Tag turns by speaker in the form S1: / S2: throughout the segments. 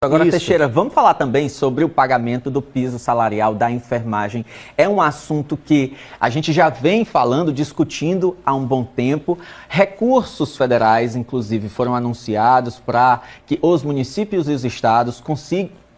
S1: Agora,
S2: Isso.
S1: Teixeira, vamos falar também sobre o pagamento do piso salarial da enfermagem. É um assunto que a gente já vem falando, discutindo há um bom tempo. Recursos federais, inclusive, foram anunciados para que os municípios e os estados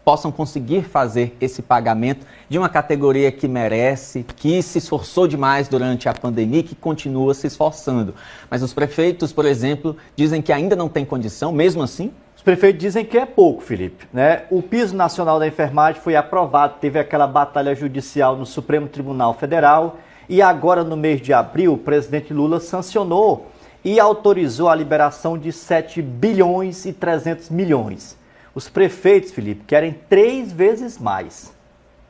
S1: possam conseguir fazer esse pagamento de uma categoria que merece, que se esforçou demais durante a pandemia e que continua se esforçando. Mas os prefeitos, por exemplo, dizem que ainda não tem condição, mesmo assim?
S2: Os prefeitos dizem que é pouco, Felipe, né? O piso nacional da enfermagem foi aprovado, teve aquela batalha judicial no Supremo Tribunal Federal e agora no mês de abril o presidente Lula sancionou e autorizou a liberação de 7 bilhões e 300 milhões. Os prefeitos, Felipe, querem 3 vezes mais,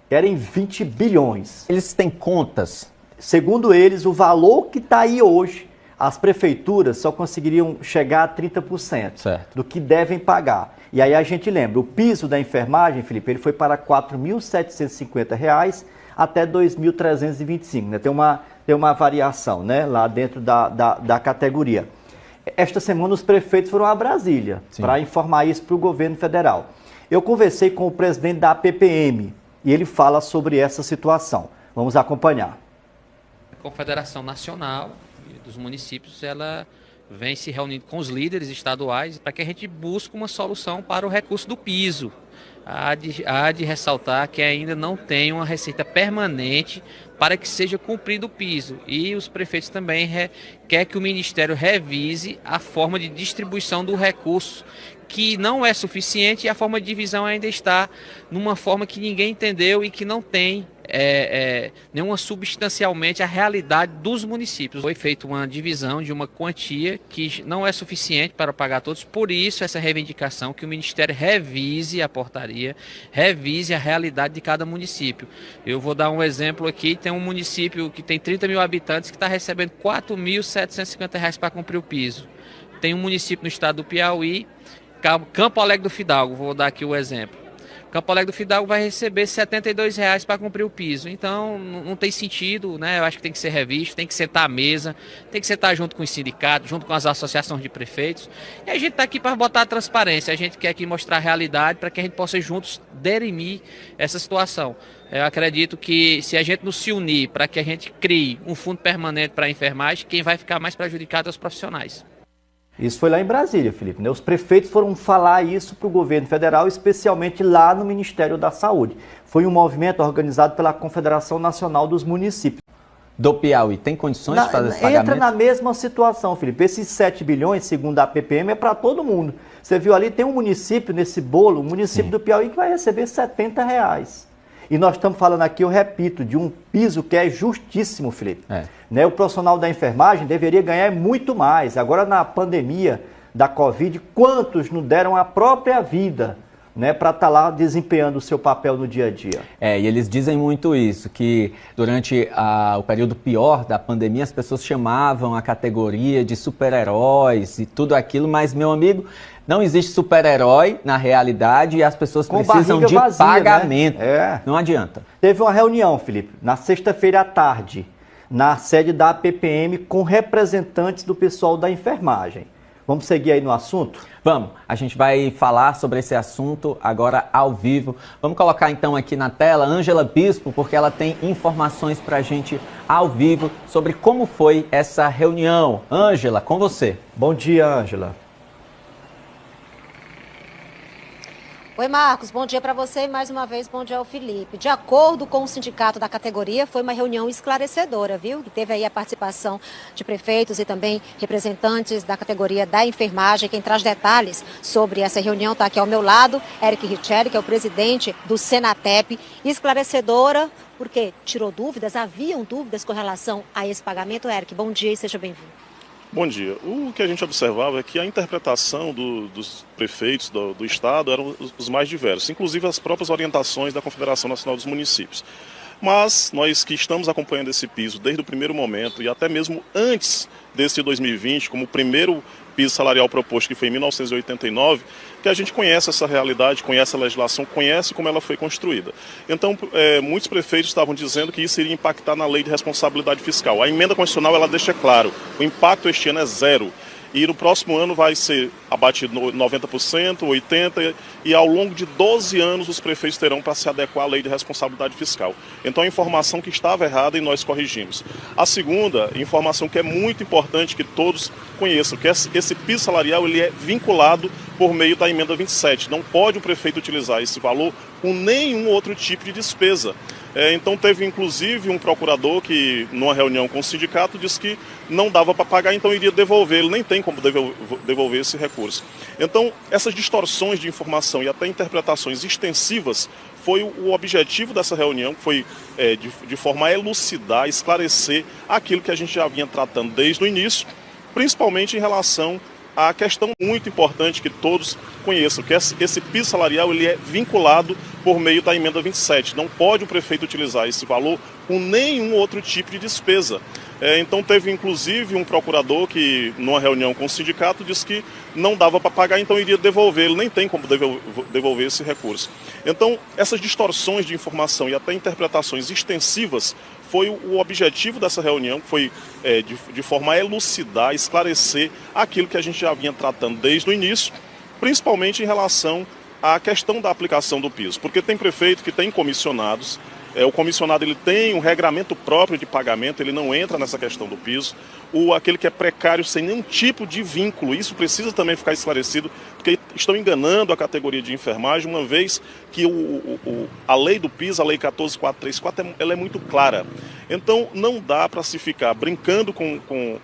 S2: querem 20 bilhões.
S1: Eles têm contas?
S2: Segundo eles, o valor que está aí hoje, as prefeituras só conseguiriam chegar a 30% do que devem pagar. E aí a gente lembra, o piso da enfermagem, Felipe, ele foi para R$ 4.750 até R$ 2.325, né? Tem uma variação, né, lá dentro da categoria. Esta semana os prefeitos foram a Brasília para informar isso para o governo federal. Eu conversei com o presidente da APPM e ele fala sobre essa situação. Vamos acompanhar.
S3: A Confederação Nacional dos Municípios, ela vem se reunindo com os líderes estaduais para que a gente busque uma solução para o recurso do piso. Há de ressaltar que ainda não tem uma receita permanente para que seja cumprido o piso. E os prefeitos também querem que o Ministério revise a forma de distribuição do recurso, que não é suficiente e a forma de divisão ainda está numa forma que ninguém entendeu e que não tem nenhuma substancialmente a realidade dos municípios. Foi feita uma divisão de uma quantia que não é suficiente para pagar todos, por isso essa reivindicação que o Ministério revise a portaria, revise a realidade de cada município. Eu vou dar um exemplo aqui, tem um município que tem 30 mil habitantes que está recebendo R$ 4.750 para cumprir o piso. Tem um município no estado do Piauí, Campo Alegre do Fidalgo, vou dar aqui o exemplo. Campo Alegre do Fidalgo vai receber R$ 72 para cumprir o piso. Então, não tem sentido, né? Eu acho que tem que ser revisto, tem que sentar à mesa, tem que sentar junto com os sindicatos, junto com as associações de prefeitos. E a gente está aqui para botar a transparência, a gente quer aqui mostrar a realidade para que a gente possa juntos dirimir essa situação. Eu acredito que se a gente não se unir para que a gente crie um fundo permanente para a enfermagem, quem vai ficar mais prejudicado é os profissionais.
S2: Isso foi lá em Brasília, Felipe, né? Os prefeitos foram falar isso para o governo federal, especialmente lá no Ministério da Saúde. Foi um movimento organizado pela Confederação Nacional dos Municípios.
S1: Do Piauí, tem condições de fazer esse pagamento?
S2: Entra na mesma situação, Felipe. Esses 7 bilhões, segundo a APPM, é para todo mundo. Você viu ali, tem um município nesse bolo, um município do Piauí que vai receber R$ 70. E nós estamos falando aqui, eu repito, de um piso que é justíssimo, Felipe. Né? O profissional da enfermagem deveria ganhar muito mais. Agora, na pandemia da Covid, quantos não deram a própria vida, né, para estar lá desempenhando o seu papel no dia a dia?
S1: E eles dizem muito isso, que durante o período pior da pandemia, as pessoas chamavam a categoria de super-heróis e tudo aquilo, mas, meu amigo, não existe super-herói na realidade e as pessoas precisam de vazia, pagamento.
S2: Né?
S1: Não adianta.
S2: Teve uma reunião, Felipe, na sexta-feira à tarde, na sede da APPM, com representantes do pessoal da enfermagem. Vamos seguir aí no assunto?
S1: Vamos, a gente vai falar sobre esse assunto agora ao vivo. Vamos colocar então aqui na tela Ângela Bispo, porque ela tem informações para a gente ao vivo sobre como foi essa reunião. Ângela, com você.
S2: Bom dia, Ângela.
S4: Oi, Marcos, bom dia para você e mais uma vez bom dia ao Felipe. De acordo com o sindicato da categoria, foi uma reunião esclarecedora, viu? Que teve aí a participação de prefeitos e também representantes da categoria da enfermagem. Quem traz detalhes sobre essa reunião está aqui ao meu lado, Eric Richelli, que é o presidente do Senatep. Esclarecedora, porque tirou dúvidas, haviam dúvidas com relação a esse pagamento. Eric, bom dia e seja bem-vindo.
S5: Bom dia. O que a gente observava é que a interpretação dos prefeitos do Estado eram os mais diversos, inclusive as próprias orientações da Confederação Nacional dos Municípios. Mas nós que estamos acompanhando esse piso desde o primeiro momento e até mesmo antes desse 2020, como o primeiro piso salarial proposto, que foi em 1989, que a gente conhece essa realidade, conhece a legislação, conhece como ela foi construída. Então, muitos prefeitos estavam dizendo que isso iria impactar na lei de responsabilidade fiscal. A emenda constitucional ela deixa claro, o impacto este ano é zero. e no próximo ano vai ser abatido 90%, 80%, e ao longo de 12 anos os prefeitos terão para se adequar à lei de responsabilidade fiscal. Então a informação que estava errada e nós corrigimos. A segunda informação que é muito importante que todos conheçam, que esse piso salarial ele é vinculado por meio da emenda 27. Não pode o prefeito utilizar esse valor com nenhum outro tipo de despesa. Então teve inclusive um procurador que, numa reunião com o sindicato, disse que não dava para pagar, então iria devolver. Ele nem tem como devolver esse recurso. Então essas distorções de informação e até interpretações extensivas foi o objetivo dessa reunião, que foi de forma a elucidar, esclarecer aquilo que a gente já vinha tratando desde o início, principalmente em relação à questão muito importante que todos conheçam, que esse piso salarial ele é vinculado por meio da emenda 27. Não pode o prefeito utilizar esse valor com nenhum outro tipo de despesa. Então teve inclusive um procurador que, numa reunião com o sindicato, disse que não dava para pagar, então iria devolver. Ele nem tem como devolver esse recurso. Então essas distorções de informação e até interpretações extensivas foi o objetivo dessa reunião, que foi de forma a elucidar, esclarecer aquilo que a gente já vinha tratando desde o início, principalmente em relação à questão da aplicação do piso. Porque tem prefeito que tem comissionados, o comissionado ele tem um regramento próprio de pagamento, ele não entra nessa questão do piso. Aquele que é precário sem nenhum tipo de vínculo, isso precisa também ficar esclarecido, porque estão enganando a categoria de enfermagem, uma vez que a lei do piso, a lei 14.434, ela é muito clara. Então não dá para se ficar brincando com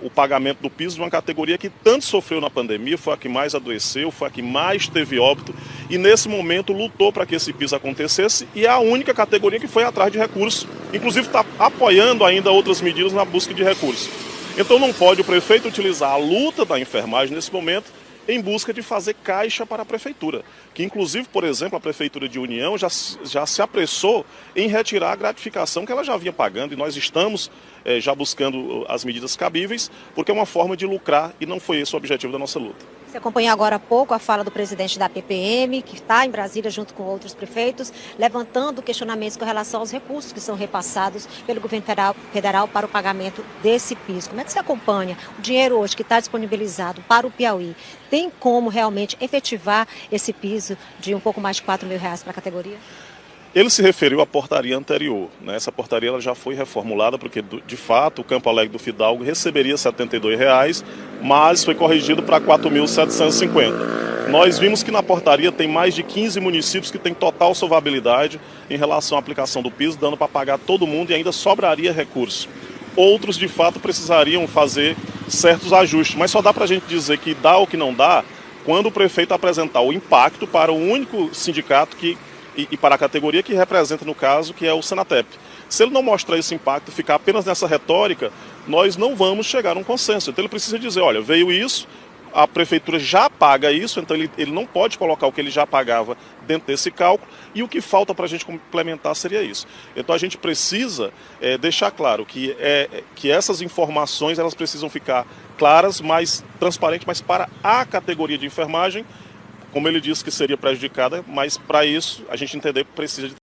S5: o pagamento do piso de uma categoria que tanto sofreu na pandemia, foi a que mais adoeceu, foi a que mais teve óbito e nesse momento lutou para que esse piso acontecesse e é a única categoria que foi atrás de recursos, inclusive está apoiando ainda outras medidas na busca de recursos. Então não pode o prefeito utilizar a luta da enfermagem nesse momento em busca de fazer caixa para a prefeitura, que inclusive, por exemplo, a prefeitura de União já se apressou em retirar a gratificação que ela já vinha pagando e nós estamos já buscando as medidas cabíveis, porque é uma forma de lucrar e não foi esse o objetivo da nossa luta.
S4: Você acompanhou agora há pouco a fala do presidente da PPM, que está em Brasília junto com outros prefeitos, levantando questionamentos com relação aos recursos que são repassados pelo governo federal para o pagamento desse piso. Como é que você acompanha o dinheiro hoje que está disponibilizado para o Piauí? Tem como realmente efetivar esse piso de um pouco mais de R$4.000 para a categoria?
S5: Ele se referiu à portaria anterior, né? Essa portaria ela já foi reformulada porque, de fato, o Campo Alegre do Fidalgo receberia R$ 72, mas foi corrigido para R$ 4.750. Nós vimos que na portaria tem mais de 15 municípios que têm total solvabilidade em relação à aplicação do piso, dando para pagar todo mundo e ainda sobraria recurso. Outros, de fato, precisariam fazer certos ajustes, mas só dá para a gente dizer que dá ou que não dá quando o prefeito apresentar o impacto para o único sindicato e para a categoria que representa, no caso, que é o Senatep. Se ele não mostrar esse impacto, ficar apenas nessa retórica, nós não vamos chegar a um consenso. Então ele precisa dizer, olha, veio isso, a prefeitura já paga isso, então ele não pode colocar o que ele já pagava dentro desse cálculo, e o que falta para a gente complementar seria isso. Então a gente precisa deixar claro que essas informações elas precisam ficar claras, mais transparentes, mas para a categoria de enfermagem, como ele disse que seria prejudicada, mas para isso a gente entender que precisa de